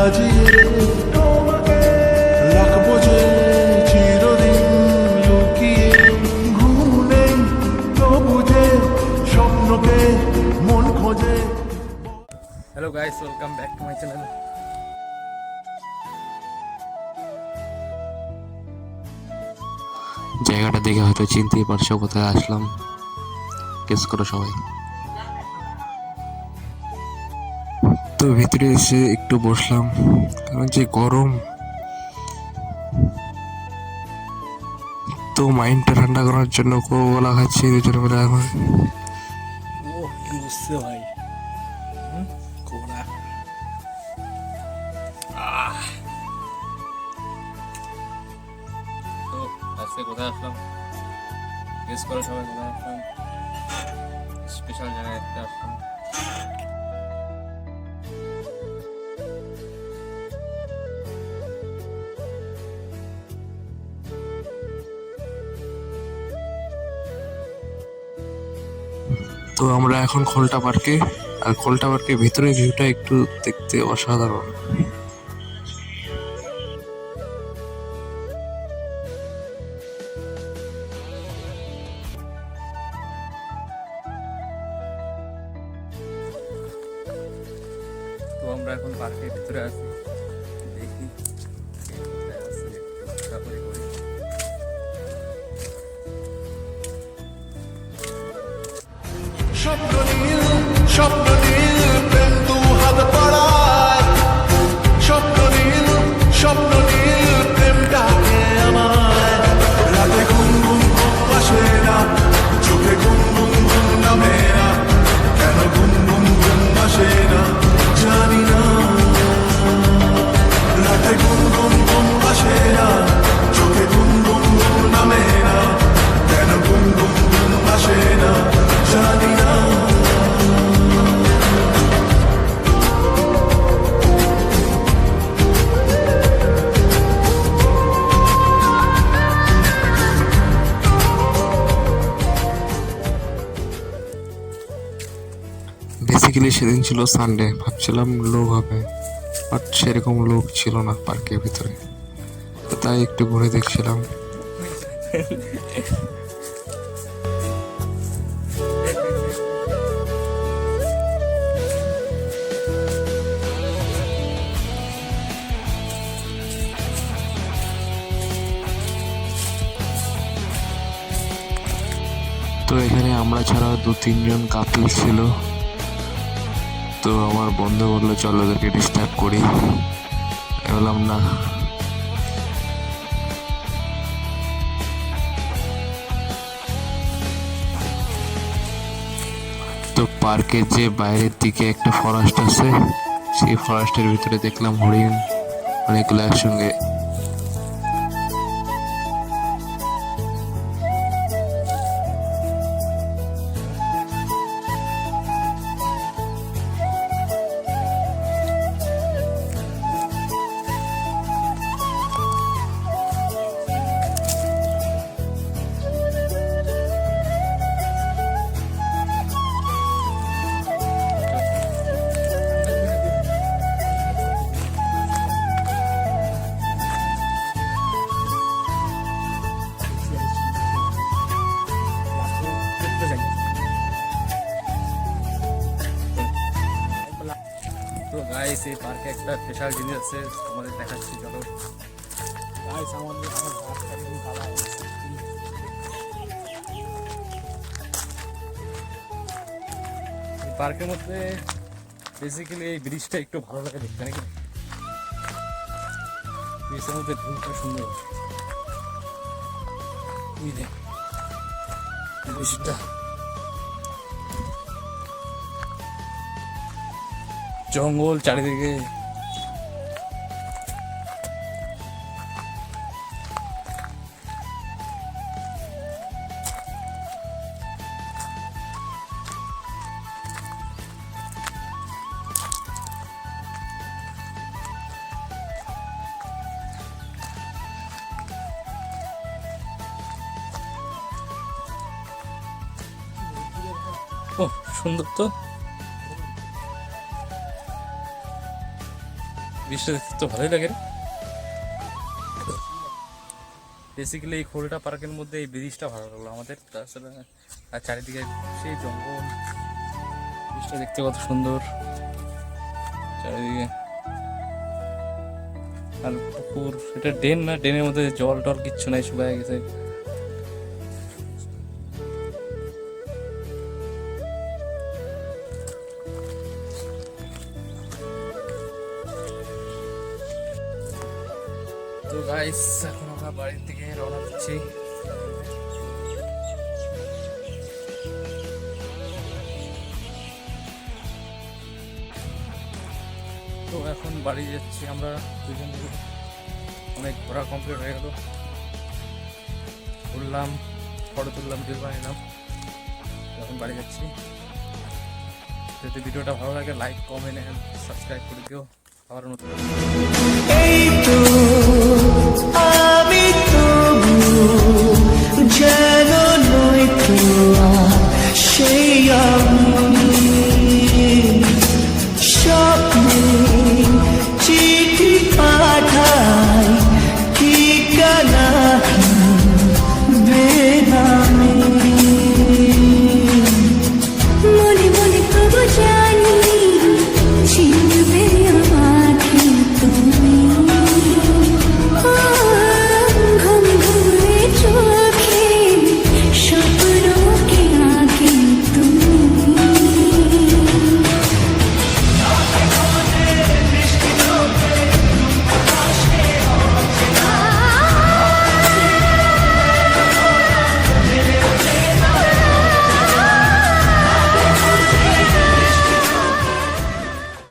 সাজিয়ে তোমাকে রাখবো যে চিরদিন লুকিয়ে। ঘুম নেই তবু যে স্বপ্নকে মন খোঁজে। Hello guys, welcome back to my channel. জায়গাটা দেখে হয়তো চিনতেই পারছো কোথায় আসলাম, গেস করো সবাই। তো ভিতরে এসে একটু বসলাম, কারণ যে গরম, তো মাইন্ডটা ঠান্ডা করার জন্য কোলা খাচ্ছি দুজনে মিলে এখন। ও কি বুঝছে ভাই, কোরা তো আজকে কোথায় আসলাম গেস করো সবাই, কোথায় আসলাম? স্পেশাল জায়গায় একটা আসলাম। তো আমরা এখন খোলটা পার্কে, আর খোলটা পার্কের ভিতরে ভিউটা একটু দেখতে অসাধারণ। তো আমরা এখন পার্কের ভিতরে আছি, দেখি কে কোথায় আছে, ঘোরাঘুরি করি। স্বপ্ন নীল স্বপ্ন নীল প্রেম দু হাত পড়ায়। স্বপ্ন নীল প্রেম ডাকে আমায়। রাতে ঘুম ঘুম ঘুম আসে না, চোখে ঘুম ঘুম ঘুম নামে না। কেন ঘুম ঘুম ঘুম আসে না জানি না। রাতে ঘুম ঘুম ঘুম আসে না, চোখে ঘুম ঘুম ঘুম নামে না। কেন ঘুম ঘুম ঘুম আসে না জানি না। বেসিক্যালি সেদিন ছিল সানডে, ভাবছিলাম লোক হবে, বাট সেরকম লোক ছিল না পার্কের ভিতরে, তো তাই একটু ঘুরে দেখছিলাম। তো এখানে আমরা ছাড়াও 2-3 জন কাপল ছিল। তো আমার বন্ধু বললো চলো ওদেরকে ডিস্টার্ব করি, বললাম না। তো পার্কের যে বাইরের দিকে একটা ফরেস্ট আছে, সেই ফরেস্টের ভিতরে দেখলাম হরিণ অনেকগুলো একসঙ্গে। তো গাইস, এই পার্কে একটা স্পেশাল জিনিস আছে, তোমাদের দেখাচ্ছি চলো। গাইস আমার হাতটা কিন্তু কালা হয়ে গেছে। এই পার্কের মধ্যে বেসিক্যালি এই ব্রিজটা একটু ভালো লাগে দেখতে, নাকি? ব্রিজের মধ্যে ভিউটা সুন্দর, এই দেখ ব্রিজটা, জঙ্গল চারিদিকে। ও সুন্দর তো। বৃষ্টি দেখতে তো ভালোই লাগে। বেসিক্যালি এই খোলটা পার্কের মধ্যে এই ব্রিজটা ভালো লাগলো আমাদের, তাছাড়া আর চারিদিকে সেই জঙ্গল, ব্রিজটা দেখতে কত সুন্দর চারিদিকে। আর পুকুর, এটা ড্রেন না, ড্রেনের মধ্যে জল টল কিচ্ছু নাই, শুকায় গেছে। তো গাইস এখন আমরা বাড়ির দিকে রওনা দিচ্ছি। তো এখন বাড়ি যাচ্ছি আমরা দুজন মিলে। অনেক ঘোরা কমপ্লিট হয়ে গেল, ঘুরলাম, ফটো তুললাম, ভিডিও বানালাম, এখন বাড়ি যাচ্ছি। যদি ভিডিওটা ভালো লাগে লাইক কমেন্ট এন্ড সাবস্ক্রাইব করে দিও। আবার নতুন এই তো আমি তবু যেন নয় তো সেই